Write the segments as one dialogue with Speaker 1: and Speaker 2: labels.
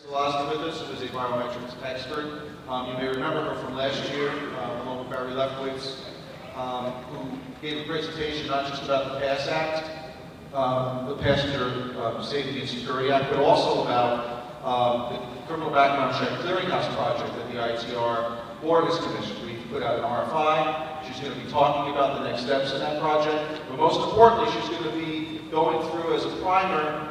Speaker 1: with us, who is a biometrics expert. You may remember her from last year, along with Barry Lefkowitz, who gave a presentation not just about the PASS Act, the Passenger Safety and Security Act, but also about the Criminal Background Check Clearinghouse project that the IATR Board has commissioned. We put out an RFI. She's going to be talking about the next steps in that project, but most importantly, she's going to be going through as a primer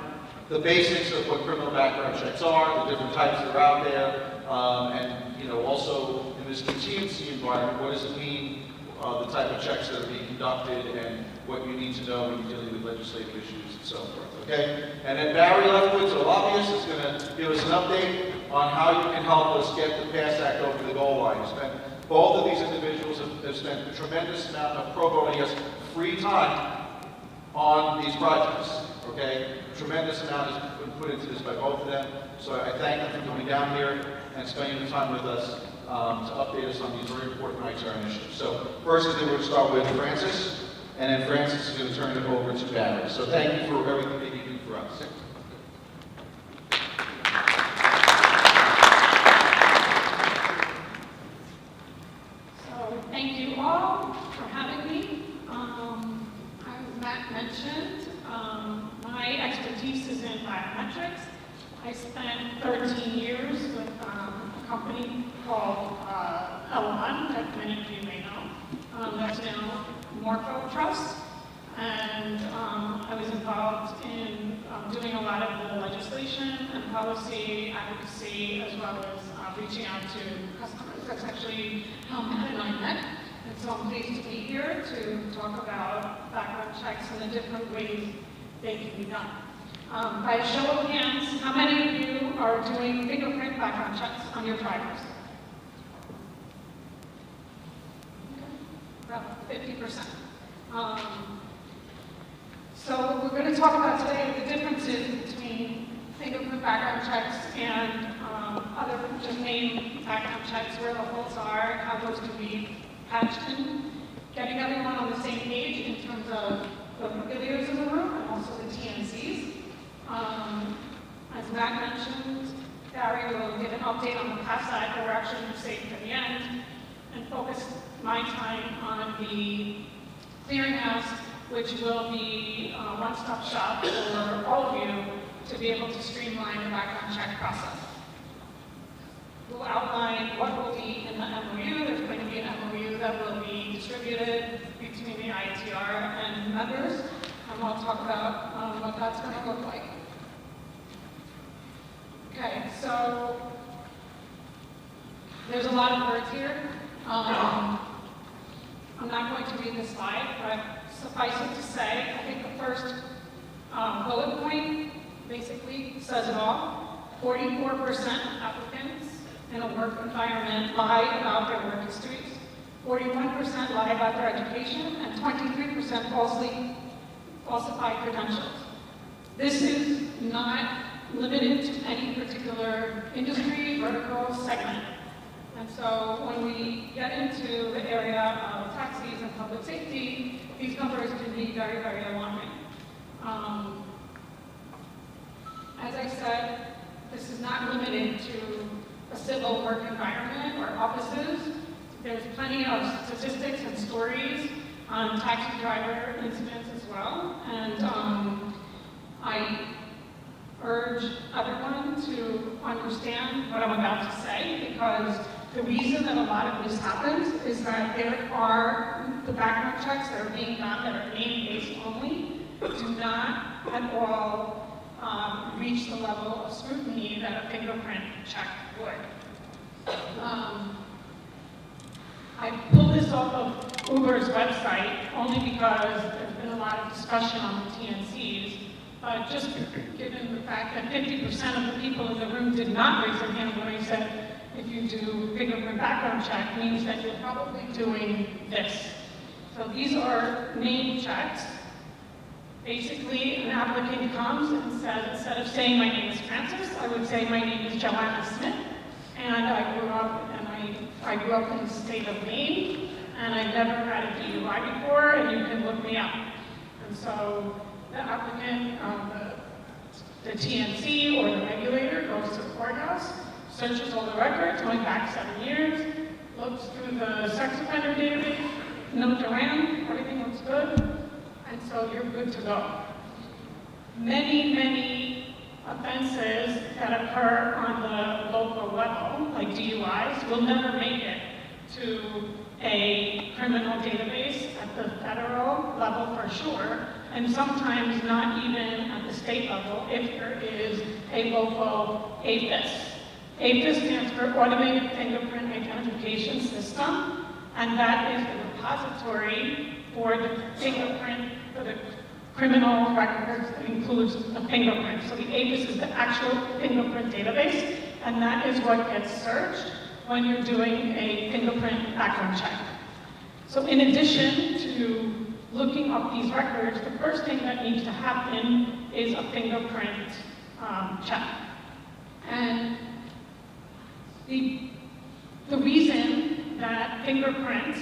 Speaker 1: the basics of what criminal background checks are, the different types that are out there, and also in this contingency environment, what does it mean, the type of checks that are being conducted, and what you need to know when you're dealing with legislative issues and so forth. Okay? And then Barry Lefkowitz, our lobbyist, is going to give us an update on how you can help us get the PASS Act over the goal line. Both of these individuals have spent a tremendous amount of pro bono, yes, free time on these projects. Okay? A tremendous amount has been put into this by both of them. So I thank them for coming down here and spending the time with us to update us on these very important IATR initiatives. So first, we're going to start with Francis, and then Francis is going to turn it over to Barry. So thank you for everything that you do for us.
Speaker 2: So thank you all for having me. As Matt mentioned, my expertise is in biometrics. I spent 13 years with a company called L1 that many of you may know. That's now Morpho Trust. And I was involved in doing a lot of the legislation and policy advocacy, as well as reaching out to customers. That's actually how Matt and I met. And so I'm pleased to be here to talk about background checks and the different ways they can be done. By a show of hands, how many of you are doing fingerprint background checks on your drivers? Okay. About 50%. So we're going to talk about today the differences between fingerprint background checks and other just main background checks, where the holes are, how those can be patched in, getting everyone on the same page in terms of the regulators in the room and also the TNCs. As Matt mentioned, Barry will give an update on the PASS Act that we're actually going to save for the end, and focus my time on the clearinghouse, which will be a one-stop shop for all of you to be able to streamline the background check process. We'll outline what will be in the MOU. There's going to be an MOU that will be distributed between the IATR and members, and we'll talk about what that's going to look like. Okay, so there's a lot of words here. I'm not going to read this slide, but suffice it to say, I think the first bullet point basically says it all. 44% of applicants in a work environment lie about their work histories. 41% lie about their education, and 23% falsify credentials. This is not limited to any particular industry, vertical, segment. And so when we get into the area of taxis and public safety, these numbers can be very, very alarming. As I said, this is not limited to a civil work environment or offices. There's plenty of statistics and stories on taxi driver incidents as well. And I urge everyone to understand what I'm about to say, because the reason that a lot of this happens is that there are the background checks that are being done that are name-based only, do not at all reach the level of scrutiny that a fingerprint check would. I pulled this off of Uber's website only because there's been a lot of discussion on the TNCs, but just given the fact that 50% of the people in the room did not raise their hand when I said, if you do fingerprint background check, means that you're probably doing this. So these are name checks. Basically, an applicant comes and says, instead of saying my name is Francis, I would say my name is Joanna Smith, and I grew up in the state of Maine, and I've never had a DUI before, and you can look me up. And so the applicant, the TNC or the regulator goes to the courthouse searches all the records going back 7 years, looks through the sex offender database, no Duran, everything looks good, and so you're good to go. Many offenses that occur on the local level, like DUIs, will never make it to a criminal database at the federal level for sure, and sometimes not even at the state level if there is a local APIS. APIS stands for Automated Fingerprint Identification System, and that is the repository for the fingerprint, for the criminal records that includes the fingerprint. So the APIS is the actual fingerprint database, and that is what gets searched when you're doing a fingerprint background check. So in addition to looking up these records, the first thing that needs to happen is a fingerprint check. And the reason that fingerprints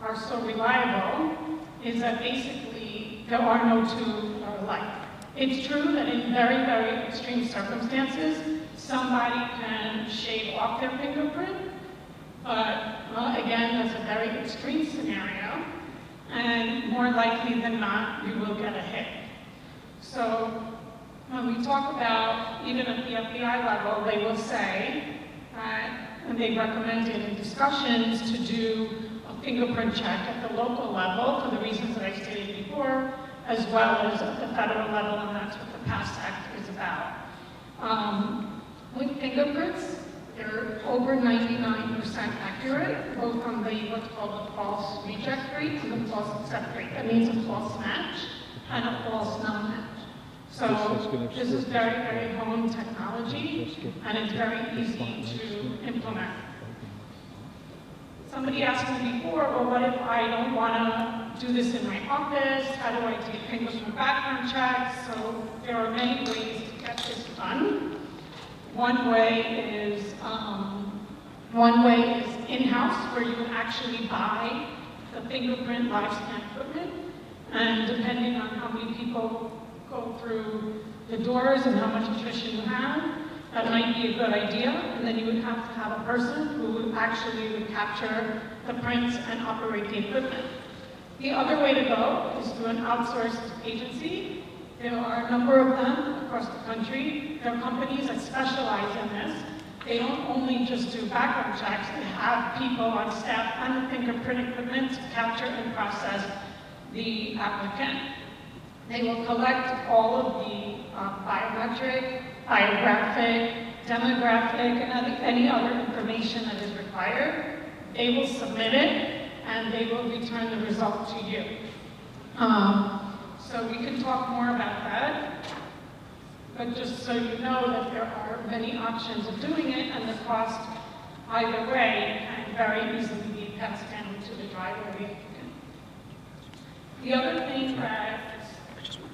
Speaker 2: are so reliable is that basically there are no two alike. It's true that in very extreme circumstances, somebody can shave off their fingerprint, but again, that's a very extreme scenario, and more likely than not, you will get a hit. So when we talk about, even at the FBI level, they will say that, and they recommended in discussions to do a fingerprint check at the local level for the reasons that I stated before, as well as at the federal level, and that's what the PASS Act is about. With fingerprints, they're over 99% accurate, both on the what's called the false reject rate and the false accept rate. That means a false match and a false non-match. So this is very honed technology, and it's very easy to implement. Somebody asked me before, well, what if I don't want to do this in my office? How do I take fingerprint background checks? So there are many ways to get this done. One way is in-house, where you can actually buy the fingerprint live scan equipment, and depending on how many people go through the doors and how much attrition you have, that might be a good idea, and then you would have to have a person who actually would capture the prints and operate the equipment. The other way to go is through an outsourced agency. There are a number of them across the country. There are companies that specialize in this. They don't only just do background checks, they have people on staff and the fingerprint equipment to capture and process the applicant. They will collect all of the biometric, biographic, demographic, and any other information that is required. They will submit it, and they will return the result to you. So we can talk more about that, but just so you know that there are many options of doing it, and the cost either way can very easily be passed down to the driver of the applicant. The other thing that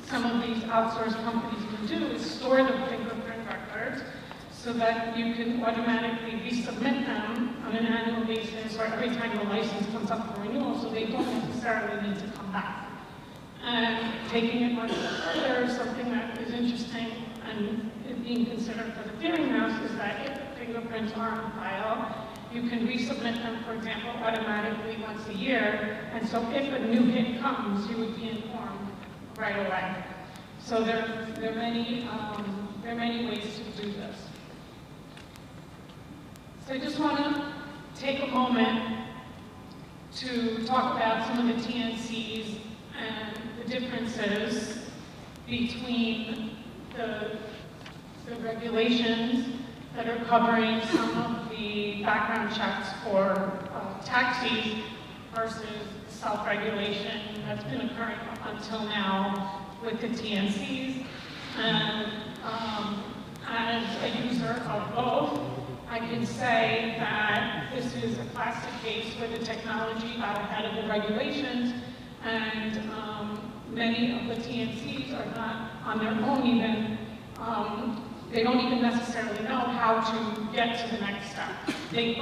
Speaker 2: some of these outsourced companies can do is store the fingerprint records so that you can automatically resubmit them on an annual basis or every time the license comes up for renewal, so they don't necessarily need to come back. And taking it one step further, something that is interesting and is being considered for the clearinghouse is that if the fingerprints are on file, you can resubmit them, for example, automatically once a year, and so if a new hit comes, you would be informed right away. So there are many ways to do this. So I just want to take a moment to talk about some of the TNCs and the differences between the regulations that are covering some of the background checks for taxis versus self-regulation that's been occurring up until now with the TNCs. And as a user of both, I can say that this is a classic case where the technology got ahead of the regulations, and many of the TNCs are not on their own even, they don't even necessarily know how to get to the next step. They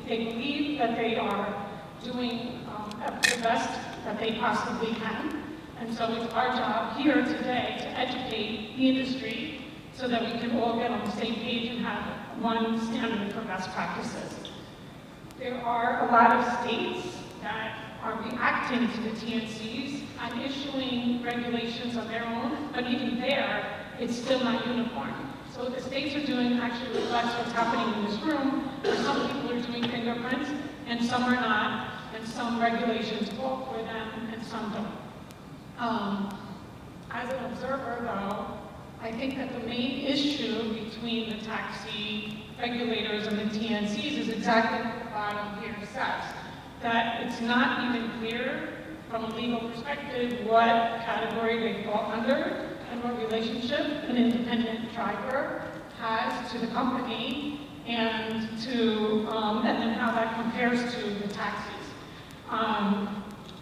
Speaker 2: believe that they are doing the best that they possibly can, and so it's our job here today to educate the industry so that we can all get on the same page and have one standard for best practices. There are a lot of states that are reacting to the TNCs and issuing regulations of their own, but even there, it's still not uniform. So what the states are doing actually reflects what's happening in this room, where some people are doing fingerprints and some are not, and some regulations fall for them and some don't. As an observer, though, I think that the main issue between the taxi regulators and the TNCs is exactly what the bottom here says, that it's not even clear from a legal perspective what category they fall under and what relationship an independent driver has to the company and then how that compares to the taxis.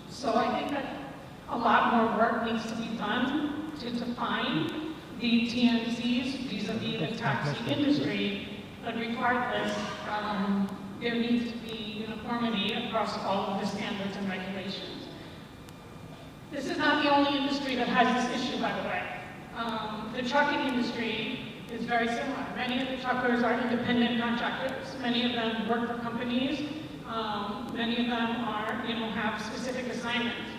Speaker 2: So I think that a lot more work needs to be done to define the TNCs vis-a-vis the taxi industry, but regardless, there needs to be uniformity across all of the standards and regulations. This is not the only industry that has this issue, by the way. The trucking industry is very similar. Many of the truckers are independent contractors. Many of them work for companies. Many of them have specific assignments.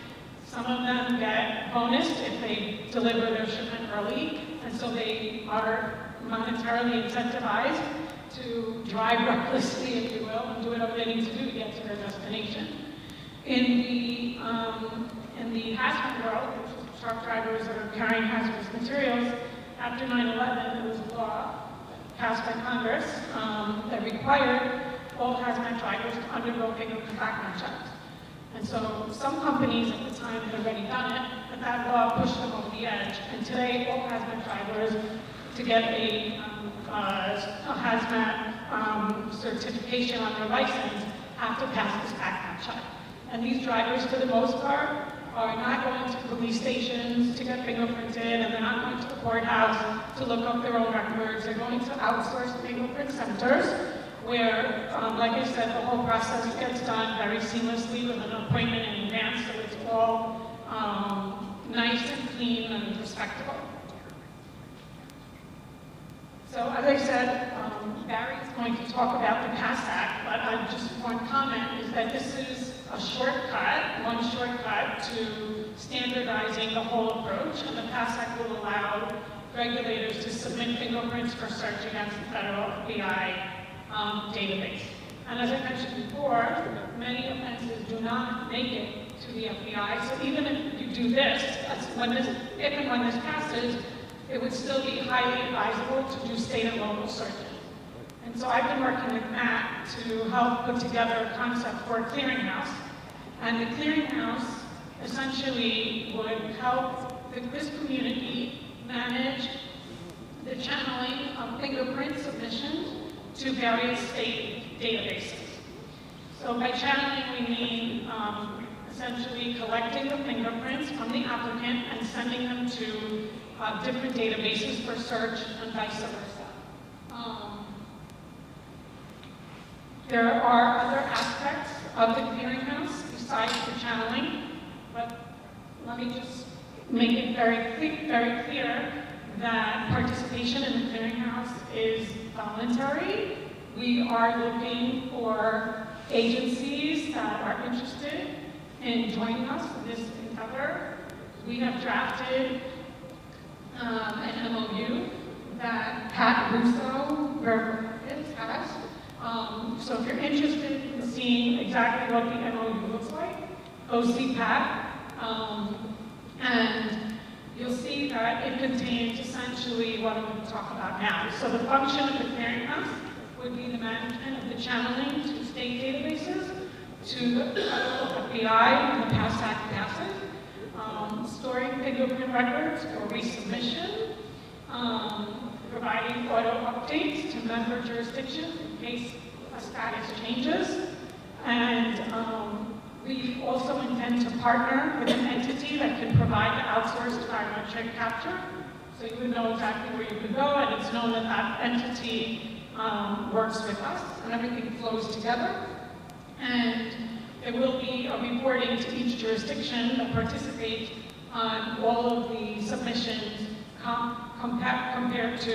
Speaker 2: Some of them get bonused if they deliver their shipment early, and so they are monetarily incentivized to drive recklessly, if you will, and do whatever they need to do to get to their destination. In the hazmat world, which is truck drivers that are carrying hazardous materials, after 9/11, there was a law passed by Congress that required all hazmat drivers to undergo fingerprint background checks. And so some companies at the time had already done it, but that law pushed them over the edge. And today, all hazmat drivers, to get a hazmat certification on their license, have to pass this background check. And these drivers, for the most part, are not going to police stations to get fingerprinted, and they're not going to the courthouse to look up their own records. They're going to outsourced fingerprint centers where, like I said, the whole process gets done very seamlessly with an appointment in advance, so it's all nice and clean and respectable. So as I said, Barry is going to talk about the PASS Act, but I just one comment is that this is a shortcut, one shortcut to standardizing the whole approach, and the PASS Act will allow regulators to submit fingerprints for search against the federal FBI database. And as I mentioned before, many offenses do not make it to the FBI, so even if you do this, if and when this passes, it would still be highly advisable to do state and local searches. And so I've been working with Matt to help put together a concept for a clearinghouse. And the clearinghouse essentially would help this community manage the channeling of fingerprint submissions to various state databases. So by channeling, we mean essentially collecting the fingerprints from the applicant and sending them to different databases for search and vice versa. There are other aspects of the clearinghouse besides the channeling, but let me just make it very clear that participation in the clearinghouse is voluntary. We are looking for agencies that are interested in joining us in this endeavor. We have drafted an MOU that Pat Russo, wherever it is, has. So if you're interested in seeing exactly what the MOU looks like, go see Pat. And you'll see that it contains essentially what I'm going to talk about now. So the function of the clearinghouse would be the management of the channeling to state databases, to the FBI and the PASS Act passes, storing fingerprint records for resubmission, providing auto updates to member jurisdictions in case a status changes, and we also intend to partner with an entity that can provide the outsourced biometric capture, so you would know exactly where you could go, and it's known that that entity works with us, and everything flows together. And there will be a reporting to each jurisdiction that participates on all of the submissions compared to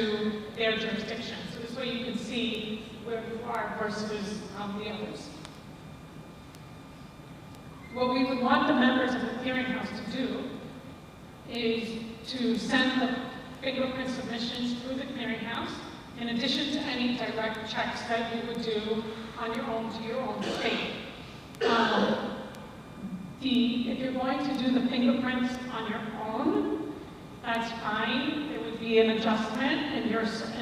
Speaker 2: their jurisdiction. So this way you can see car versus the others. What we would want the members of the clearinghouse to do is to send the fingerprint submissions through the clearinghouse, in addition to any direct checks that you would do on your own to your own state. If you're going to do the fingerprints on your own, that's fine. There would be an adjustment in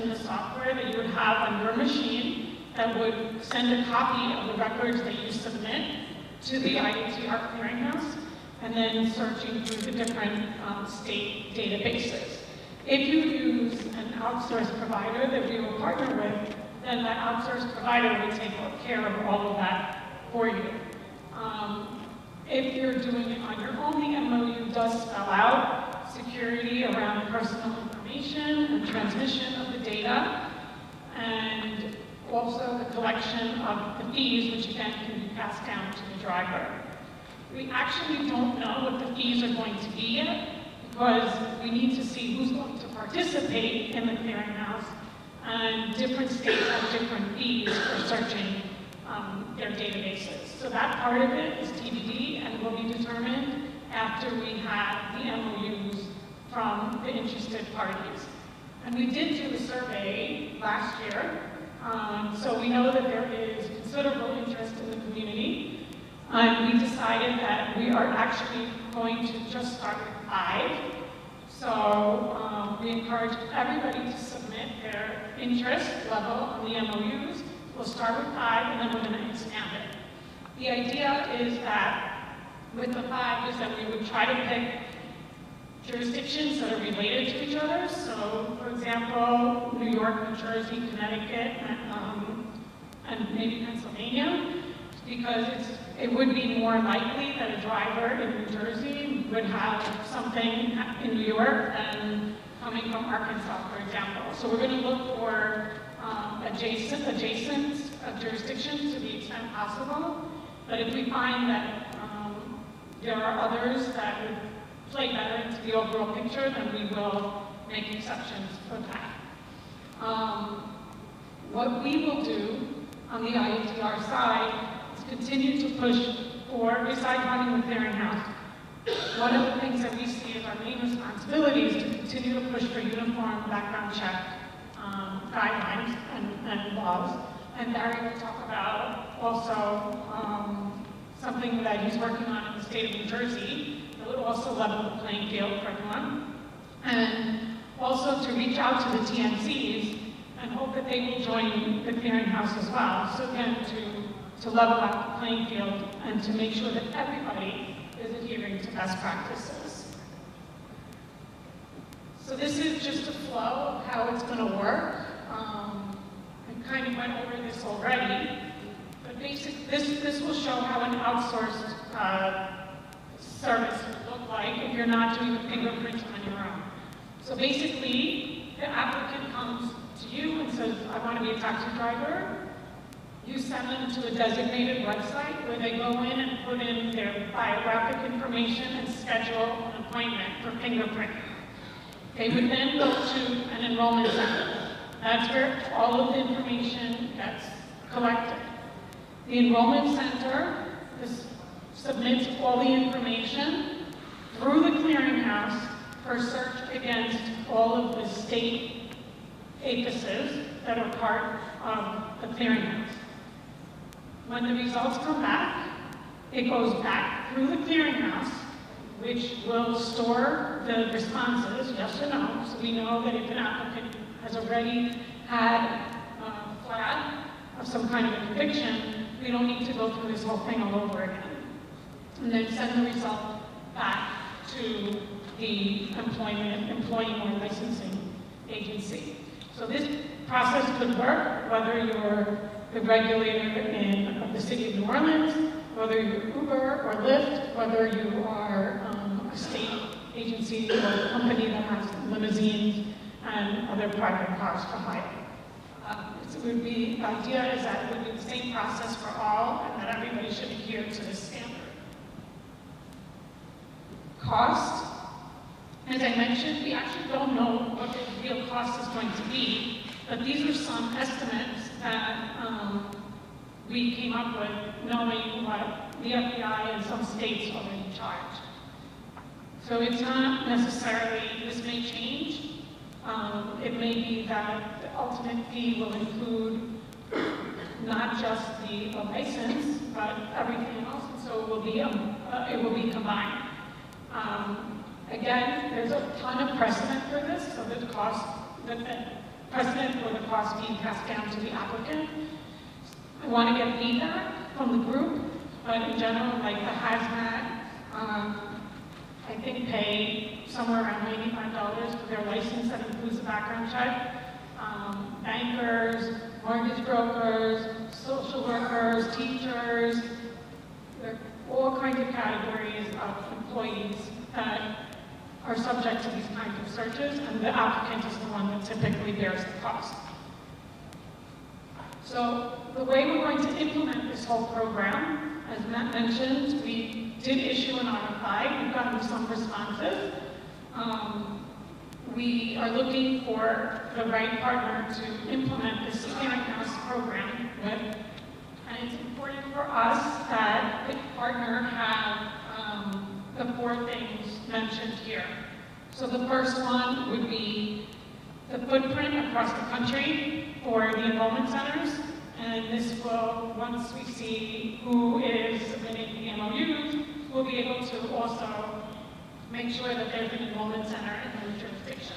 Speaker 2: the software that you would have on your machine that would send a copy of the records that you submit to the IATR clearinghouse, and then searching through the different state databases. If you use an outsourced provider that we will partner with, then that outsourced provider will take care of all of that for you. If you're doing it on your own, the MOU does spell out security around personal information and transmission of the data, and also the collection of the fees, which again can be passed down to the driver. We actually don't know what the fees are going to be yet, because we need to see who's going to participate in the clearinghouse, and different states have different fees for searching their databases. So that part of it is TBD and will be determined after we have the MOUs from the interested parties. And we did do a survey last year, so we know that there is considerable interest in the community. We decided that we are actually going to just start with 5. So we encourage everybody to submit their interest level on the MOUs. We'll start with 5, and then we're going to expand it. The idea is that with the 5 is that we would try to pick jurisdictions that are related to each other. So, for example, New York, New Jersey, Connecticut, and maybe Pennsylvania, because it would be more likely that a driver in New Jersey would have something in New York than coming from Arkansas, for example. So we're going to look for adjacent jurisdictions to the extent possible. But if we find that there are others that would play better into the overall picture, then we will make exceptions for that. What we will do on the IATR side is continue to push for, besides running the clearinghouse, one of the things that we see as our main responsibility is to continue to push for uniform background check guidelines and laws. And Barry will talk about also something that he's working on in the state of New Jersey that would also level the playing field for everyone. And also to reach out to the TNCs and hope that they will join the clearinghouse as well. So again, to level out the playing field and to make sure that everybody is adhering to best practices. So this is just a flow of how it's going to work. I kind of went over this already, but basically this will show how an outsourced service would look like if you're not doing the fingerprint on your own. So basically, the applicant comes to you and says, I want to be a taxi driver. You send them to a designated website where they go in and put in their biographic information and schedule an appointment for fingerprint. They would then go to an enrollment center. That's where all of the information gets collected. The enrollment center submits all the information through the clearinghouse for search against all of the state APHISs that are part of the clearinghouse. When the results come back, it goes back through the clearinghouse, which will store the responses, yes or no, so we know that if an applicant has already had a flag of some kind of a conviction, we don't need to go through this whole thing all over again. And then send the result back to the employing or licensing agency. So this process could work whether you're the regulator of the city of New Orleans, whether you're Uber or Lyft, whether you are a state agency or a company that has limousines and other private cars for hire. The idea is that it would be the same process for all and that everybody should adhere to this standard. Cost, as I mentioned, we actually don't know what the real cost is going to be But these are some estimates that we came up with, knowing what the FBI and some states already charge. So it's not necessarily, this may change. It may be that the ultimate fee will include not just the license, but everything else, so it will be combined. Again, there's a ton of precedent for this, so the precedent for the cost being passed down to the applicant. I want to get feedback from the group, but in general, like the hazmat, I think pay somewhere around $95 for their license that includes a background check. Bankers, mortgage brokers, social workers, teachers, there are all kinds of categories of employees that are subject to these kinds of searches, and the applicant is the one that typically bears the cost. So the way we're going to implement this whole program, as Matt mentioned, we did issue an RFI. We've gotten some responses. We are looking for the right partner to implement this clearinghouse program with, and it's important for us that the partner have the 4 things mentioned here. So the first one would be the footprint across the country for the enrollment centers, and this will, once we see who is submitting the MOUs, we'll be able to also make sure that there's an enrollment center in those jurisdictions.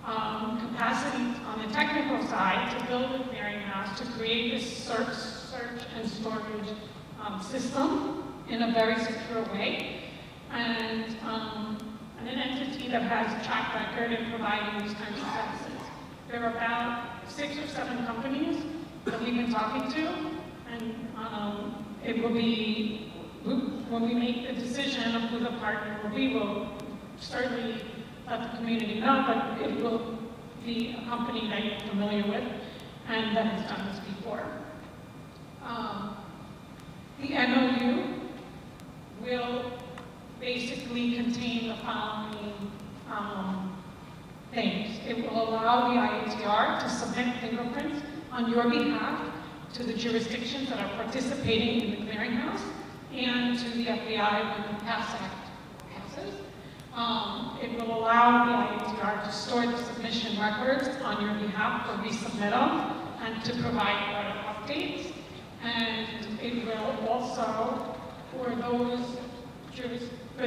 Speaker 2: Capacity on the technical side to build a clearinghouse to create this search and storage system in a very secure way, and an entity that has a track record in providing these kinds of services. There are about 6 or 7 companies that we've been talking to, and it will be, when we make the decision of who the partner will be, we'll certainly let the community know, but it will be a company that you're familiar with and that has done this before. The MOU will basically contain the following things. It will allow the IATR to submit fingerprints on your behalf to the jurisdictions that are participating in the clearinghouse and to the FBI when the PASS Act passes. It will allow the IATR to store the submission records on your behalf for resubmittal and to provide further updates. And it will also, for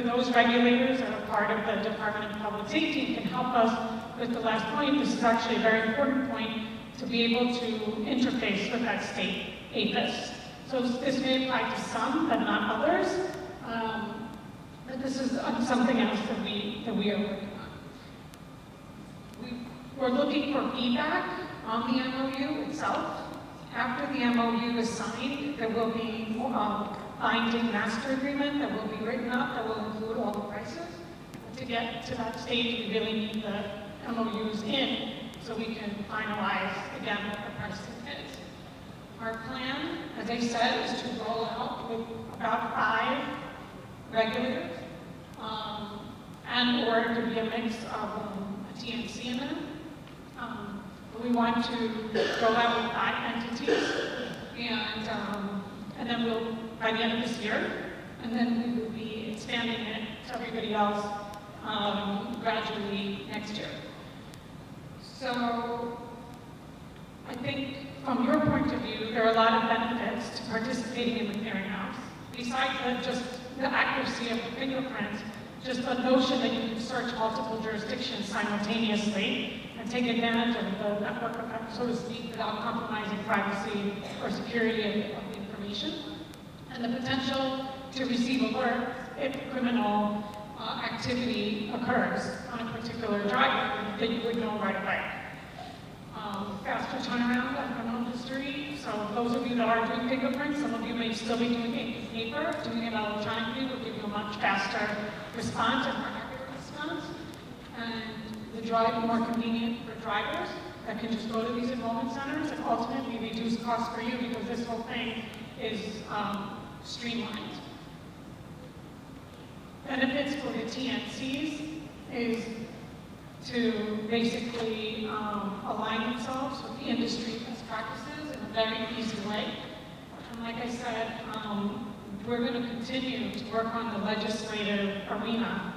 Speaker 2: those regulators that are part of the Department of Public Safety, can help us with the last point. This is actually a very important point, to be able to interface with that state APIS. So this may apply to some, but not others. But this is something else that we are working on. We're looking for feedback on the MOU itself. After the MOU is signed, there will be binding master agreement that will be written up that will include all the prices. To get to that stage, we really need the MOUs in so we can finalize again what the pricing is. Our plan, as I said, is to roll out with about 5 regulators, and or it could be a mix of a TNC in them. But we want to roll out with 5 entities, and then we'll, by the end of this year, and then we will be expanding it to everybody else gradually next year. So I think from your point of view, there are a lot of benefits to participating in the clearinghouse. Besides just the accuracy of the fingerprints, just the notion that you can search multiple jurisdictions simultaneously and take advantage of the network effect, so to speak, without compromising privacy or security of the information, and the potential to receive alerts if criminal activity occurs on a particular driver that you would know right away. Faster turnaround on criminal history. So those of you that are doing fingerprints, some of you may still be doing it in paper. Doing it electronically will give you a much faster response and more accurate response. And the drive more convenient for drivers that can just go to these enrollment centers and ultimately reduce costs for you because this whole thing is streamlined. Benefits for the TNCs is to basically align themselves with the industry best practices in a very easy way. And like I said, we're going to continue to work on the legislative arena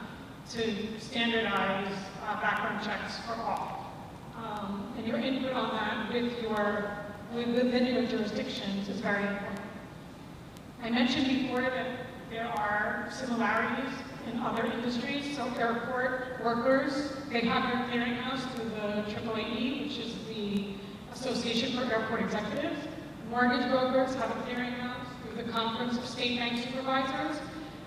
Speaker 2: to standardize background checks for all. And your input on that within your jurisdictions is very important. I mentioned before that there are similarities in other industries. So airport workers, they have their clearinghouse through the AAAE, which is the Association for Airport Executives. Mortgage brokers have a clearinghouse through the Conference of State Bank Supervisors.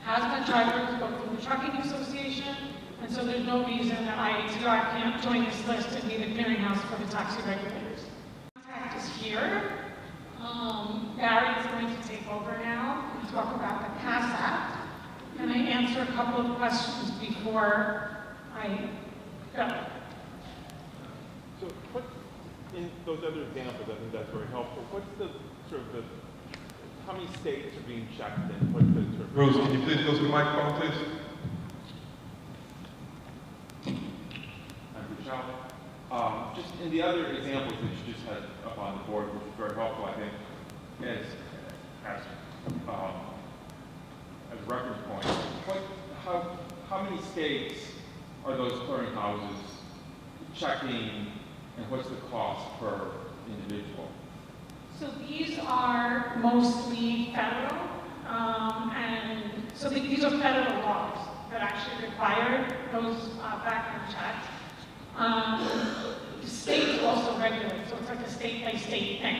Speaker 2: Hazmat drivers go through the Trucking Association. And so there's no reason that IATR can't join this list and be the clearinghouse for the taxi regulators. Contact is here. Barry is going to take over now and talk about the PASS Act. Can I answer a couple of questions before I go?
Speaker 3: So what, in those other examples, I think that's very helpful. What's the sort of how many states are being checked and what's the sort of...
Speaker 4: Rose, can you please go to the microphone, please?
Speaker 3: Just in the other examples that you just had up on the board, which is very helpful, I think, as a reference point. How many states are those clearinghouses checking, and what's the cost per individual?
Speaker 2: So these are mostly federal, and so these are federal laws that actually require those background checks. The states also regulate, so it's like a state-by-state thing.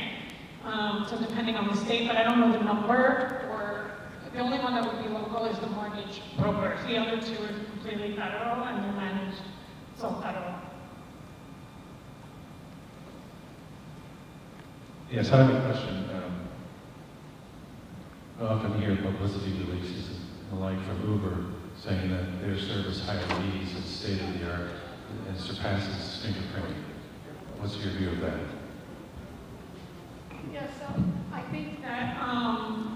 Speaker 2: So depending on the state, but I don't know the number, or the only one that would be local is the mortgage brokers. The other two are completely federal, and they're managed, it's all federal.
Speaker 5: Yes, I have a question. I often hear publicity releases and the like from Uber saying that their service hierarchies is state-of-the-art and surpasses fingerprinting. What's your view of that?
Speaker 2: Yeah, so I think that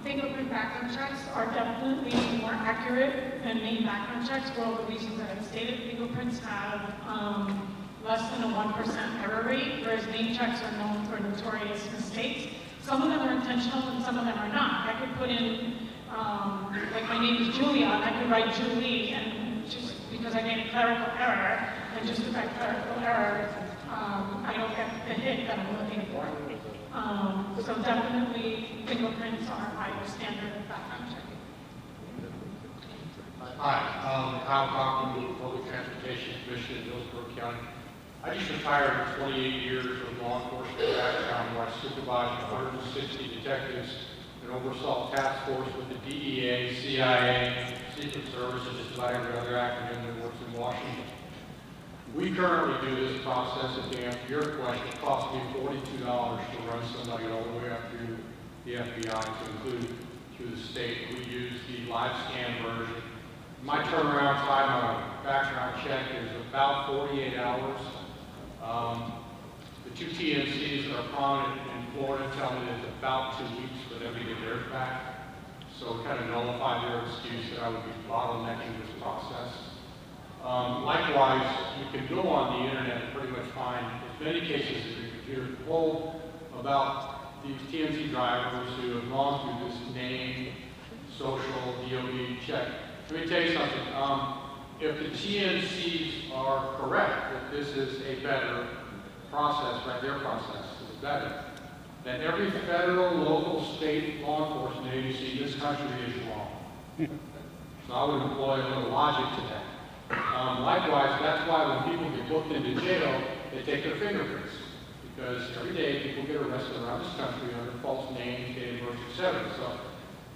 Speaker 2: fingerprint background checks are definitely more accurate than name background checks for all the reasons that I've stated. Fingerprints have less than a 1% error rate, whereas name checks are known for notorious mistakes. Some of them are intentional and some of them are not. I could put in, like my name is Julia, and I could write Julie, and just because I made a clerical error, and just with that clerical error, I don't get the hit that I'm looking for. So definitely fingerprints are higher standard of background checking.
Speaker 6: Hi, Kyle Cochran, Public Transportation Commission in Hillsborough County. I just retired with 28 years of law enforcement background where I supervised 160 detectives and oversaw task force with the DEA, CIA, Secret Service, and just about every other acronym that works in Washington. We currently do this process, and to answer your question, it costs me $42 to run somebody all the way up through the FBI to include through the state. We use the live scan version. My turnaround time on a background check is about 48 hours. The two TNCs that are prominent in Florida tell me that it's about 2 weeks for them to get theirs back. So it kind of nullified their excuse that I would be bottlenecking this process. Likewise, you can go on the internet and pretty much find as many cases as your computer can hold about these TNC drivers who have gone through this name, social, DOB check. Let me tell you something. If the TNCs are correct, that this is a better process, right, their process is better, then every federal, local, state law enforcement agency in this country is wrong. So I would employ a little logic to that. Likewise, that's why when people get booked into jail, they take their fingerprints. Because every day people get arrested around this country under false names, date of birth, etc.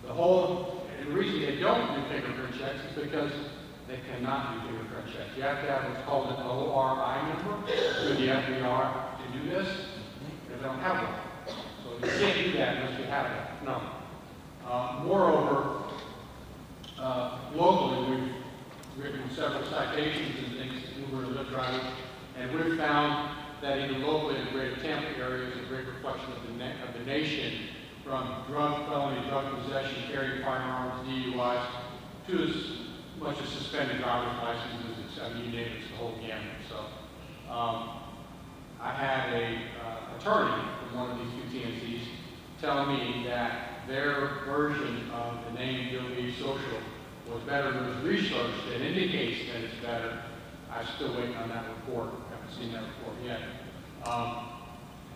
Speaker 6: So the reason they don't do fingerprint checks is because they cannot do fingerprint checks. You have to have what's called an ORI number through the FBI to do this. They don't have one. So you can't do that unless you have it. No. Moreover, locally we've written several citations and things to Uber and Lyft drivers, and we've found that even locally in the greater Tampa area is a great reflection of the nation, from felony drug possession, carrying firearms, DUIs, to as much as suspended driver's licenses, you name it, it's the whole gamut. So I had a attorney from one of these two TNCs telling me that their version of the name DOB social was better. There was research that indicates that it's better. I'm still waiting on that report. Haven't seen that report yet.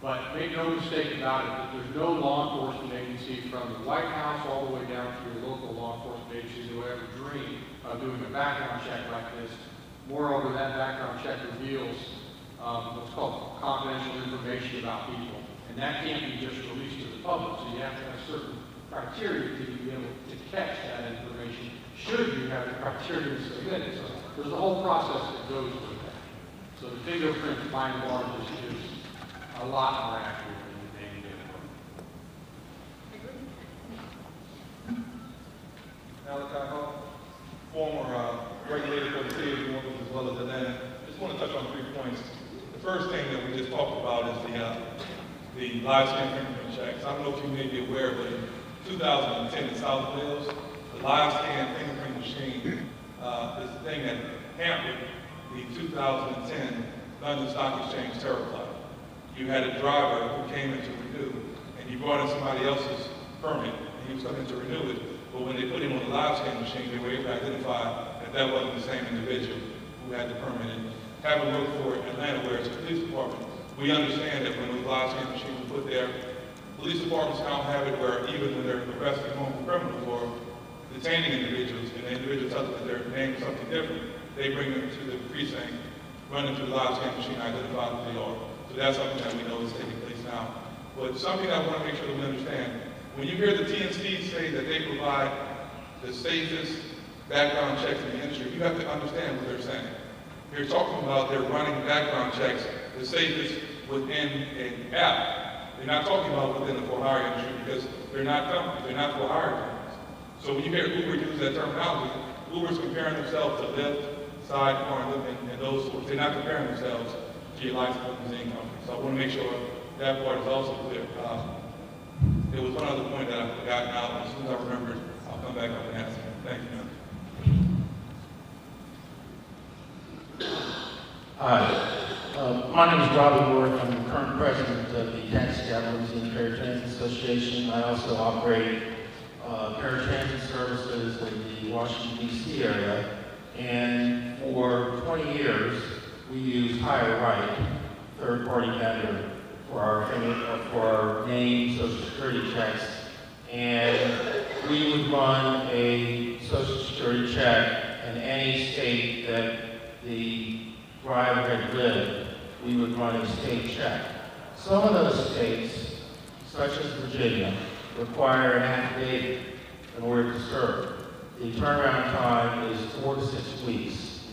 Speaker 6: But make no mistake about it, that there's no law enforcement agency from the White House all the way down to your local law enforcement agencies who ever dream of doing a background check like this. Moreover, that background check reveals what's called confidential information about people. And that can't be just released to the public, so you have to have certain criteria to be able to catch that information, should you have the criteria to submit it. So there's a whole process that goes with that. So the fingerprint, by and large, is a lot more accurate than the name data.
Speaker 4: Malachi Hall, former regulator for the city of New Orleans as well as Atlanta. Just want to touch on 3 points. The first thing that we just talked about is the live scan fingerprint checks. I don't know if you may be aware, but in 2010 in South Wales, the live scan fingerprint machine is the thing that hampered the 2010 London Stock Exchange terror plot. You had a driver who came in to renew, and he brought in somebody else's permit, and he was coming to renew it. But when they put him on the live scan machine, they were able to identify that that wasn't the same individual who had the permit. And having worked for Atlanta, where it's a police department, we understand that when those live scan machines are put there, police departments now have it where even when they're arresting home criminals or detaining individuals, and the individual tells them that their name is something different, they bring them to the precinct, run them through the live scan machine, identify who they are. So that's something that we know is taking place now. But something I want to make sure that we understand, when you hear the TNCs say that they provide the safest background checks in the industry, you have to understand what they're saying. They're talking about they're running background checks the safest within an app. They're not talking about within the for-hire industry because they're not companies, they're not for-hire companies. So when you hear Uber use that terminology, Uber's comparing themselves to Lyft, Sidecar, and those sorts. They're not comparing themselves to your license limousine company. So I want to make sure that part is also clear. There was one other point that I forgot now. As soon as I remember it, I'll come back up and answer. Thank you.
Speaker 7: Hi. My name is Robbie Worth. I'm the current president of the Taxi Cab Limousine Paratransit Association. I also operate paratransit services in the Washington, D.C. area. And for 20 years, we used Hire Right, third-party vendor, for our name, social security checks. And we would run a social security check in any state that the driver had lived. We would run a state check. Some of those states, such as Virginia, require an affidavit in order to serve. The turnaround time is 4 to 6 weeks.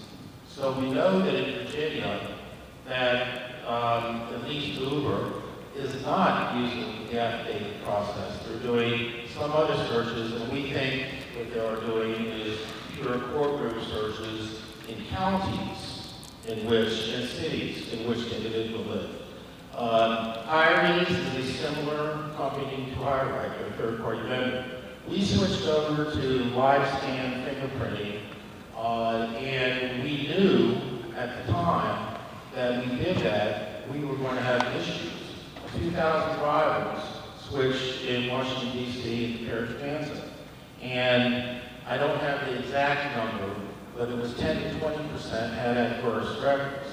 Speaker 7: So we know that in Virginia, that at least Uber is not using the affidavit process. They're doing some other searches, and we think what they are doing is pure courtroom searches in counties and cities in which the individual lives. Ironies is a similar company to HireRight, a third-party vendor. We switched over to live scan fingerprinting, and we knew at the time that we did that, we were going to have issues. 2,000 drivers switched in Washington, D.C. to paratransit. And I don't have the exact number, but it was 10 to 20% had adverse records.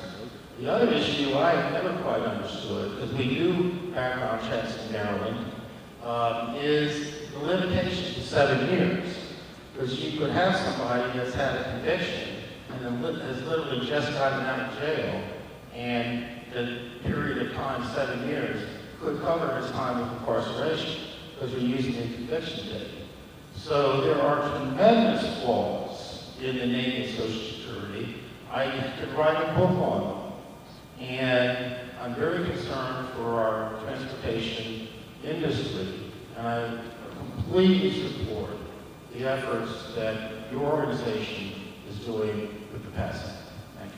Speaker 7: The other issue I have never quite understood, because we do background checks in Maryland, is the limitation to 7 years. Because you could have somebody that's had a conviction and has literally just gotten out of jail, and the period of time, 7 years, could cover his time of incarceration because you're using a conviction date. So there are tremendous flaws in the name of Social Security. I could write a book on them. And I'm very concerned for our transportation industry, and I completely support the efforts that your organization is doing with the PASS Act. Thank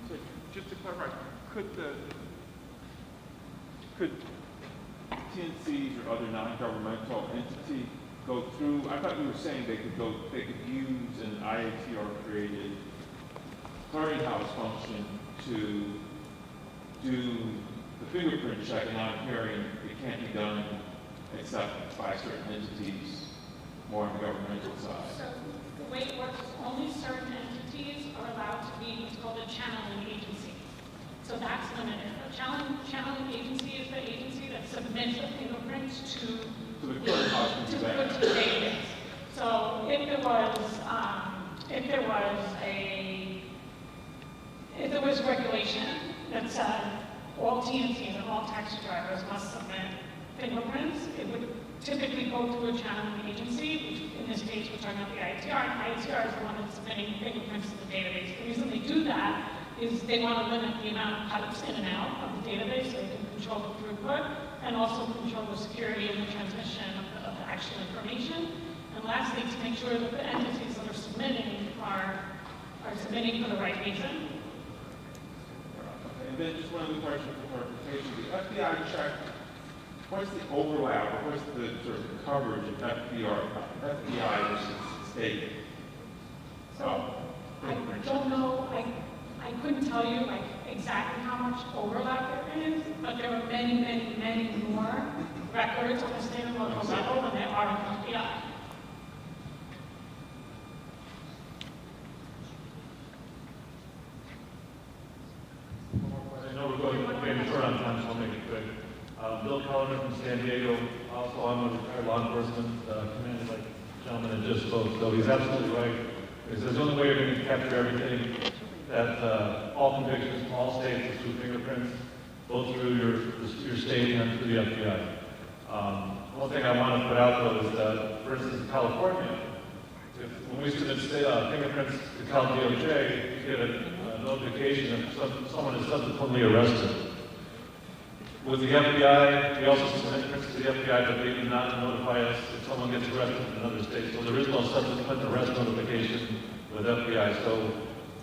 Speaker 7: you.
Speaker 3: So just to clarify, could TNCs or other non-governmental entity go through, I thought you were saying they could use an IATR created clearinghouse function to do the fingerprint check, and I'm hearing it can't be done except by certain entities more on the governmental side.
Speaker 2: So the way it works is only certain entities are allowed to be what's called a channeling agency. So that's limited. A channeling agency is the agency that submits the fingerprints to
Speaker 3: So the clearinghouse can do that.
Speaker 2: the database. So if there was regulation that said all TNCs and all taxi drivers must submit fingerprints, it would typically go through a channeling agency, which in this case we're talking about the IATR, and IATR is the one that's submitting fingerprints to the database. The reason they do that is they want to limit the amount of pipes in and out of the database so they can control the throughput and also control the security and the transmission of the actual information. And lastly, to make sure that the entities that are submitting are submitting for the right reason.
Speaker 3: And then just one other question for clarification. The FBI check, what's the overlap, or what's the sort of coverage of FBI versus state?
Speaker 2: So I don't know, I couldn't tell you like exactly how much overlap there is, but there are many, many, many more records on the state and local level than there are in the FBI.
Speaker 5: I know we're going maybe short on time, so I'll make it quick. Bill Kellerman from San Diego. Also, I'm a retired law enforcement commander, like the gentleman that just spoke. So he's absolutely right. Because there's only way you're going to capture everything that all convictions from all states is through fingerprints, both through your state and through the FBI. One thing I want to put out though is that, for instance, in California, when we submit fingerprints to Cal DOJ, you get a notification if someone is subsequently arrested. With the FBI, we also submit prints to the FBI, but they do not notify us if someone gets arrested in another state. So there is no subsequent arrest notification with FBI. So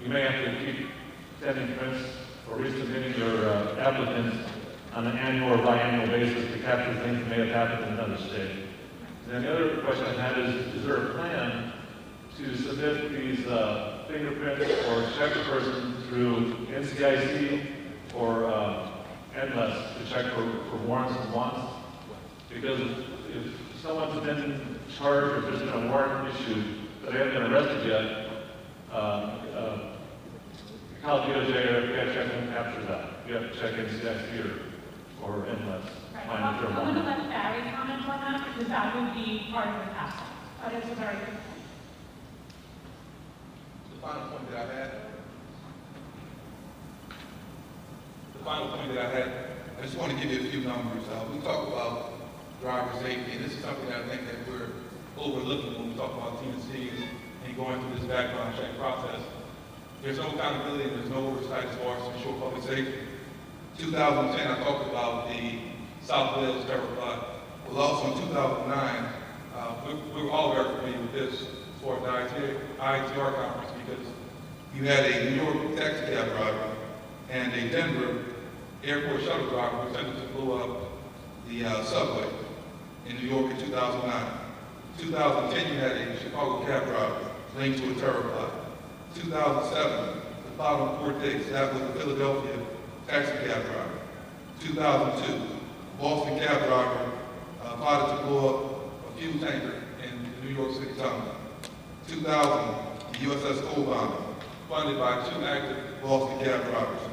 Speaker 5: you may have to keep sending prints or resubmitting your applicants on an annual or biannual basis to capture things that may have happened in another state. And then the other question I had is there a plan to submit these fingerprints or check a person through NCIC or NLES to check for warrants and wants? Because if someone's been charged or there's been a warrant issued, but they haven't been arrested yet, Cal DOJ or FBI check won't capture that. You have to check NCIC or NLES.
Speaker 2: Right. I'm going to let Barry comment on that because that would be part of the task. That is a very good point.
Speaker 4: The final point that I had, I just want to give you a few numbers. We talk about driver safety, and this is something that I think that we're overlooking when we talk about TNCs and going through this background check process. There's no accountability, there's no oversight as far as to ensure public safety. 2010, I talked about the South Wales terror plot. Well, also in 2009, we were all very familiar with this as far as the IATR conference because you had a New York taxi cab driver and a Denver airport shuttle driver who attempted to blow up the subway in New York in 2009. 2010, you had a Chicago cab driver linked to a terror plot. 2007, the plot on Cortez, that was the Philadelphia taxi cab driver. 2002, Boston cab driver plotted to blow up a fuel tanker in the New York City tunnel. 2000, the USS Coal Bomber, funded by 2 active Boston cab drivers.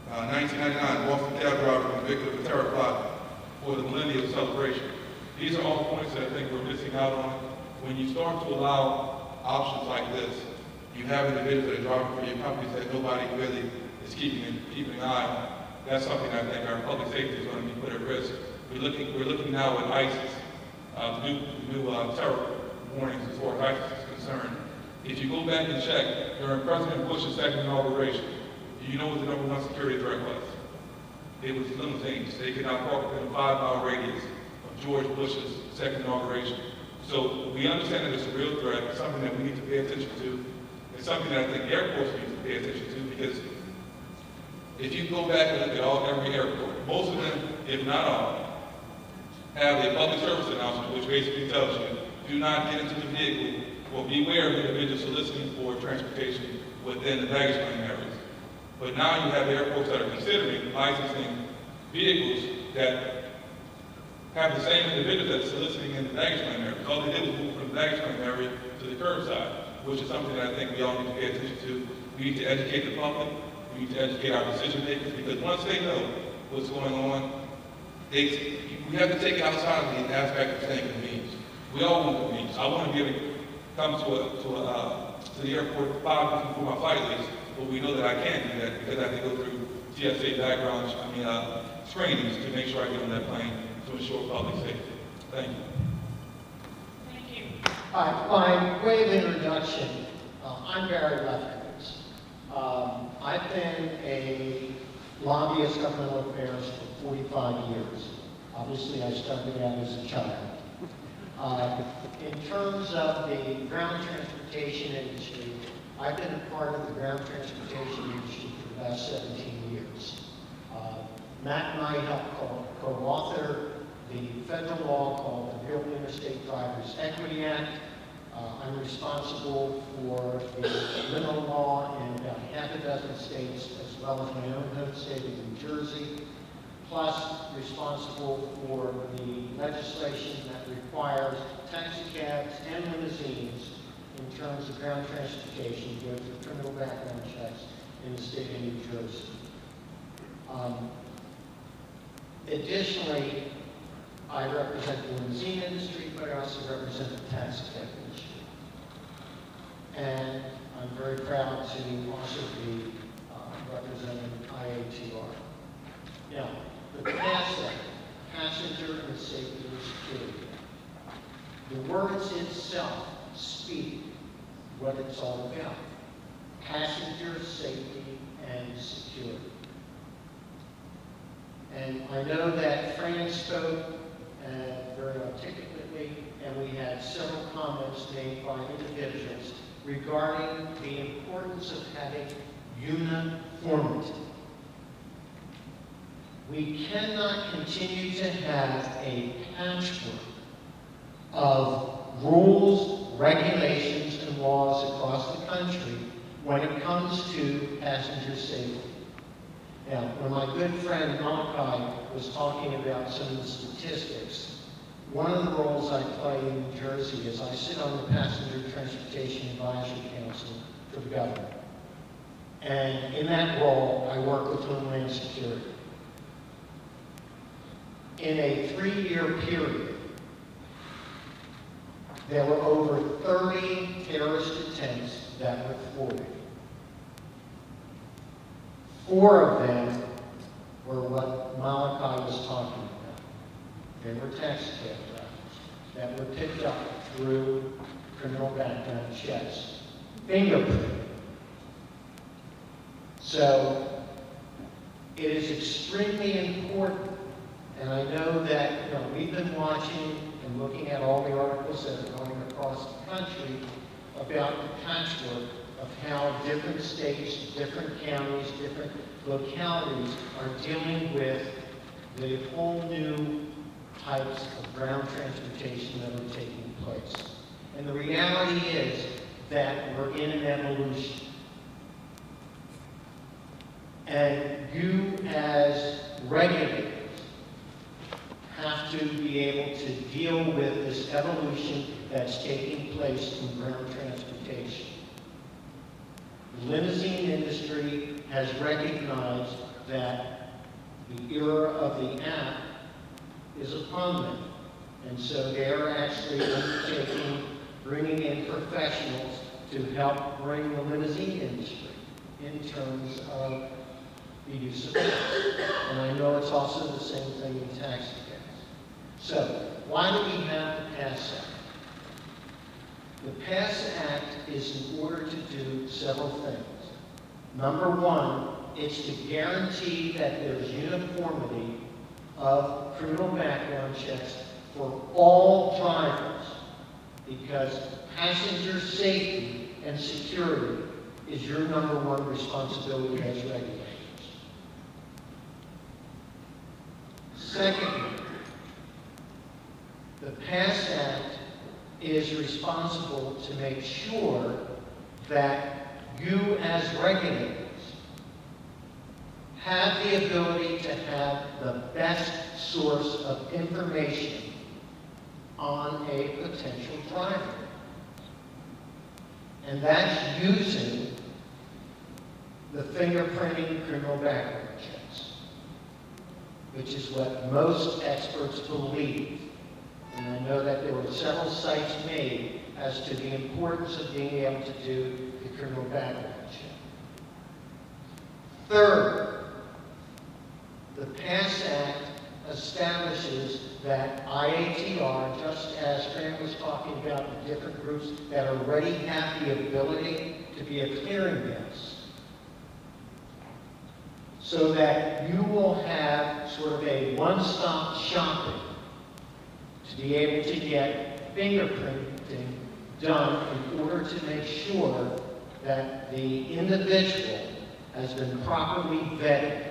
Speaker 4: 1999, Boston cab driver convicted of a terror plot for the Millennium Celebration. These are all points that I think we're missing out on. When you start to allow options like this, you have individuals that are driving for your companies that nobody really is keeping an eye on. That's something I think our public safety is going to be put at risk. We're looking now at ISIS, new terror warnings as far as ISIS is concerned. If you go back and check during President Bush's second inauguration, you know what the number one security threat was? It was limousines. They could not park within a 5-mile radius of George Bush's second inauguration. So we understand that it's a real threat. It's something that we need to pay attention to. It's something that I think the Air Force needs to pay attention to because if you go back and look at every airport, most of them, if not all, have a public service announcement, which basically tells you, do not get into the vehicle or beware of individuals soliciting for transportation within the baggage claim areas. But now you have airports that are considering licensing vehicles that have the same individuals that's soliciting in the baggage claim area. All they did was move from the baggage claim area to the curbside, which is something that I think we all need to pay attention to. We need to educate the public. We need to educate our decision makers, because once they know what's going on, we have to take it outside of the aspect of saying convenience. We all want convenience. I want to be able to come to the airport 5 minutes before my flight leaves, but we know that I can't do that because I have to go through TSA screenings to make sure I get on that plane to ensure public safety. Thank you.
Speaker 2: Thank you.
Speaker 8: By way of introduction, I'm Barry Lefkowitz. I've been a lobbyist governmental affairs for 45 years. Obviously, I started out as a child. In terms of the ground transportation industry, I've been a part of the ground transportation industry for the last 17 years. Matt and I helped co-author the federal law called the Real Interstate Drivers Equity Act. I'm responsible for the criminal law in about half a dozen states, as well as my own home state of New Jersey, plus responsible for the legislation that requires taxi cabs and limousines in terms of ground transportation to go through criminal background checks in the state of New Jersey. Additionally, I represent the limousine industry, but I also represent the taxi cab industry. And I'm very proud to also be representing IATR. Now, the PASSAC, Passenger and Safety and Security. The words itself speak what it's all about. Passenger safety and security. And I know that Fran spoke very articulately, and we had several comments made by individuals regarding the importance of having uniformity. We cannot continue to have a patchwork of rules, regulations, and laws across the country when it comes to passenger safety. Now, when my good friend Malachi was talking about some of the statistics, one of the roles I play in New Jersey is I sit on the Passenger Transportation Advisory Council for the governor. And in that role, I work with Homeland Security. In a 3-year period, there were over 30 terrorist attempts that were thwarted. 4 of them were what Malachi was talking about. They were taxi cab drivers that were picked up through criminal background checks. Fingerprint. So it is extremely important, and I know that we've been watching and looking at all the articles that are going across the country about the patchwork of how different states, different counties, different localities are dealing with the whole new types of ground transportation that are taking place. And the reality is that we're in an evolution. And you as regulators have to be able to deal with this evolution that's taking place in ground transportation. The limousine industry has recognized that the era of the app is upon them. And so they're actually undertaking, bringing in professionals to help bring the limousine industry in terms of the use of apps. And I know it's also the same thing in taxi cabs. So why do we have the PASS Act? The PASS Act is in order to do several things. Number one, it's to guarantee that there's uniformity of criminal background checks for all drivers, because passenger safety and security is your number one responsibility as regulators. Secondly, the PASS Act is responsible to make sure that you as regulators have the ability to have the best source of information on a potential driver. And that's using the fingerprinting criminal background checks, which is what most experts believe. And I know that there were several sites made as to the importance of being able to do the criminal background check. Third, the PASS Act establishes that IATR, just as Fran was talking about the different groups that already have the ability to be a clearinghouse, so that you will have sort of a one-stop shopping to be able to get fingerprinting done in order to make sure that the individual has been properly vetted.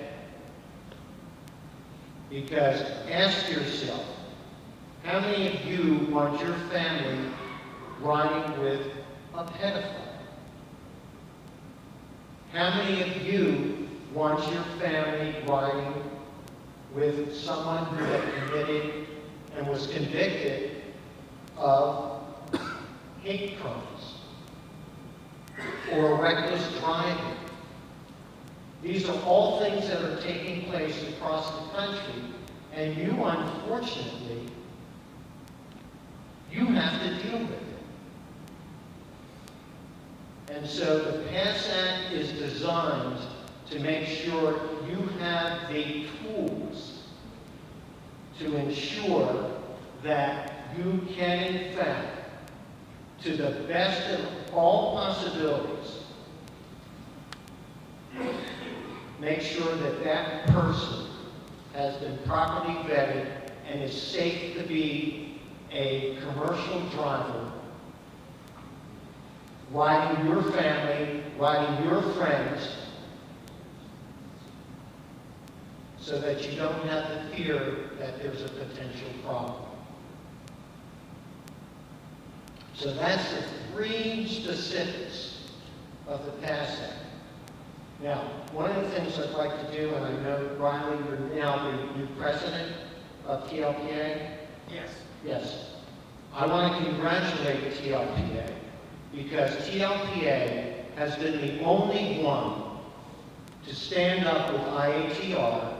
Speaker 8: Because ask yourself, how many of you want your family riding with a pedophile? How many of you want your family riding with someone who had committed and was convicted of hate crimes or reckless driving? These are all things that are taking place across the country, and you, unfortunately, you have to deal with it. And so the PASS Act is designed to make sure you have the tools to ensure that you can, in fact, to the best of all possibilities, make sure that that person has been properly vetted and is safe to be a commercial driver, riding your family, riding your friends, so that you don't have the fear that there's a potential problem. So that's the three specifics of the PASS Act. Now, one of the things I'd like to do, and I know, Riley, you're now the new president of TLPA.
Speaker 1: Yes.
Speaker 8: Yes. I want to congratulate TLPA because TLPA has been the only one to stand up with IATR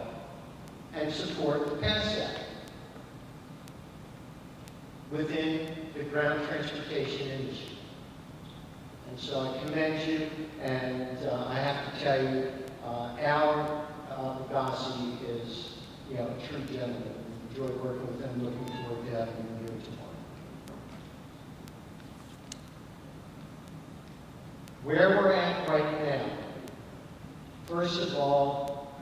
Speaker 8: and support the PASS Act within the ground transportation industry. And so I commend you, and I have to tell you, Al Gassi is, a true gentleman. Enjoyed working with him, looking forward to having him here tomorrow. Where we're at right now, first of all,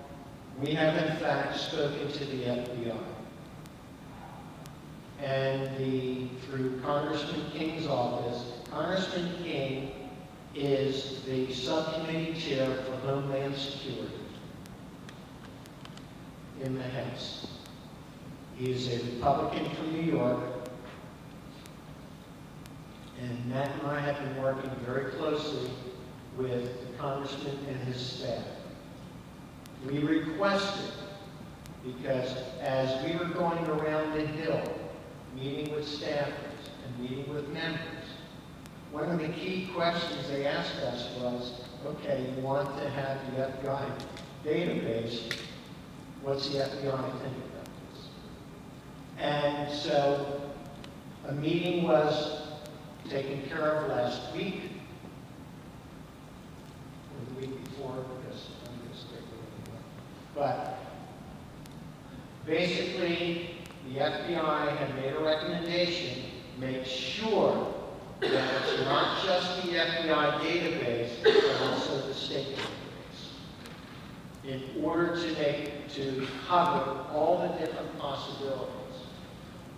Speaker 8: we have in fact spoken to the FBI. And through Congressman King's office, Congressman King is the subcommittee chair for Homeland Security in the House. He is a Republican from New York, and Matt and I have been working very closely with the congressman and his staff. We requested, because as we were going around the Hill, meeting with staffers and meeting with members, one of the key questions they asked us was, okay, you want to have the FBI database, what's the FBI think about this? And so a meeting was taken care of last week, or the week before, because I'm just but basically, the FBI had made a recommendation, make sure that it's not just the FBI database, but also the state database, in order to cover all the different possibilities.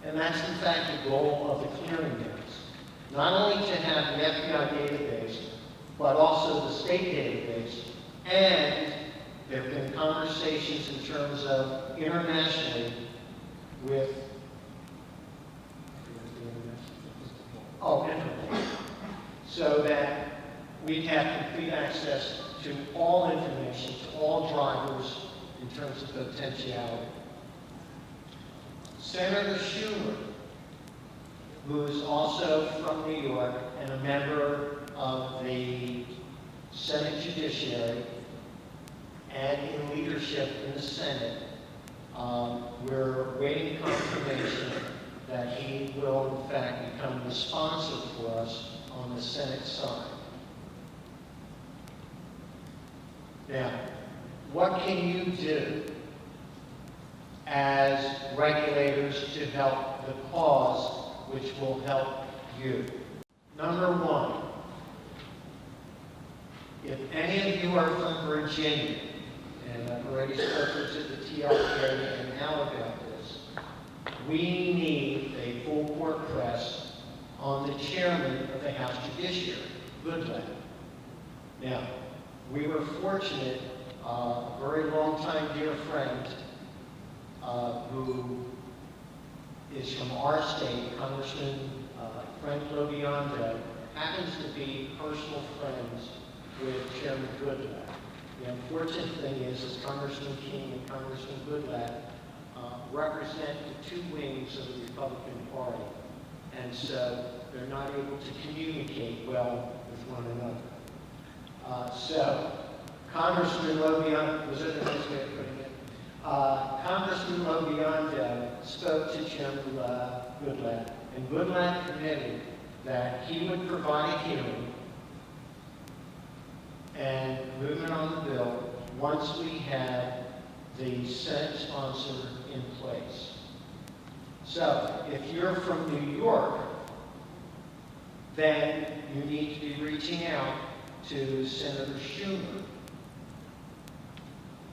Speaker 8: And that's in fact the goal of the clearinghouse. Not only to have the FBI database, but also the state database, and there have been conversations in terms of internationally with we'd have complete access to all information, to all drivers in terms of potentiality. Senator Schumer, who is also from New York and a member of the Senate Judiciary and in leadership in the Senate, we're waiting confirmation that he will in fact become the sponsor for us on the Senate side. Now, what can you do as regulators to help the cause which will help you? Number one, if any of you are from Virginia, and I've already spoken to the TLPA and Al about this, we need a full court press on the chairman of the House Judiciary, Goodlatte. Now, we were fortunate, a very long-time dear friend who is from our state, Congressman Frank Lobiondo, happens to be personal friends with Chairman Goodlatte. The unfortunate thing is Congressman King and Congressman Goodlatte represent the two wings of the Republican Party, and so they're not able to communicate well with one another. So, Congressman Lobiondo, was that the nice way of putting it? Congressman Lobiondo spoke to Chairman Goodlatte, and Goodlatte committed that he would provide a hearing and movement on the bill once we had the Senate sponsor in place. So, if you're from New York, then you need to be reaching out to Senator Schumer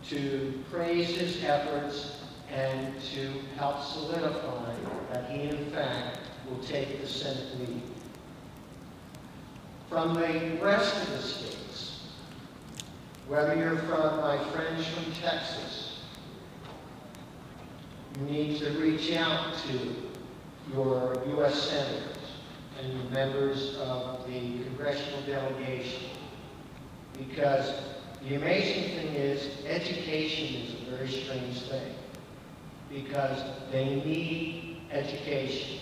Speaker 8: to praise his efforts and to help solidify that he, in fact, will take the Senate lead. From the rest of the states, whether you're from my friends from Texas, you need to reach out to your U.S. senators and your members of the congressional delegation, because the amazing thing is education is a very strange thing, because they need education.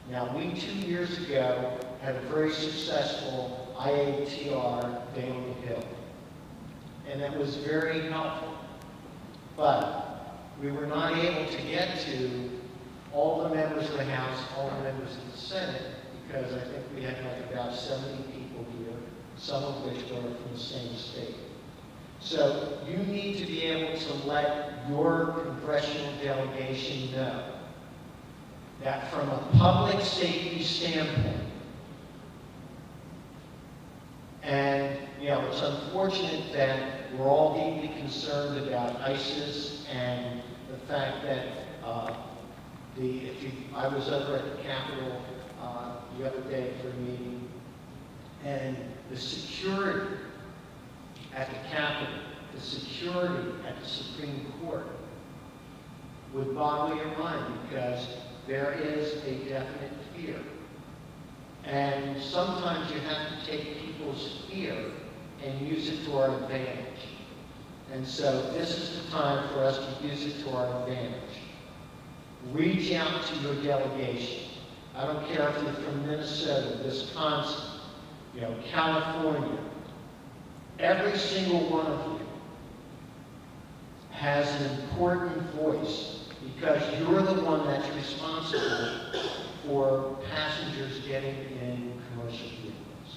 Speaker 8: Now, we 2 years ago had a very successful IATR Day on the Hill, and it was very helpful. But we were not able to get to all the members of the House, all the members of the Senate, because I think we had like about 70 people here, some of which were from the same state. So you need to be able to let your congressional delegation know that from a public safety standpoint, and it's unfortunate that we're all deeply concerned about ISIS and the fact that I was over at the Capitol the other day for a meeting, and the security at the Capitol, the security at the Supreme Court would boggle your mind, because there is a definite fear. And sometimes you have to take people's fear and use it to our advantage. And so this is the time for us to use it to our advantage. Reach out to your delegation. I don't care if you're from Minnesota, Wisconsin, California. Every single one of you has an important voice, because you're the one that's responsible for passengers getting in commercial vehicles.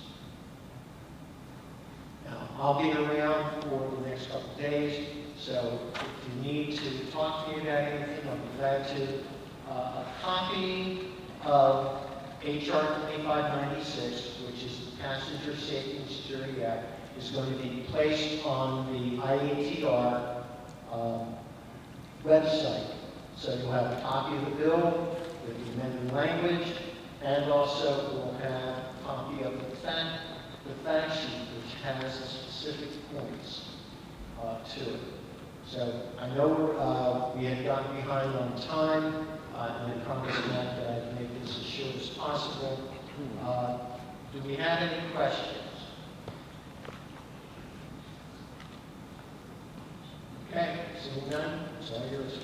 Speaker 8: Now, I'll be around for the next couple of days, so if you need to talk to me about anything, I'll be glad to. A copy of HR 2596, which is the Passenger Safety and Security Act, is going to be placed on the IATR website. So you'll have a copy of the bill with the amended language, and also we'll have a copy of the fact sheet, which has the specific points to it. So I know we had gotten behind on time, and I promised Matt that I'd make this as short as possible. Do we have any questions? Okay, seeing none, it's all yours.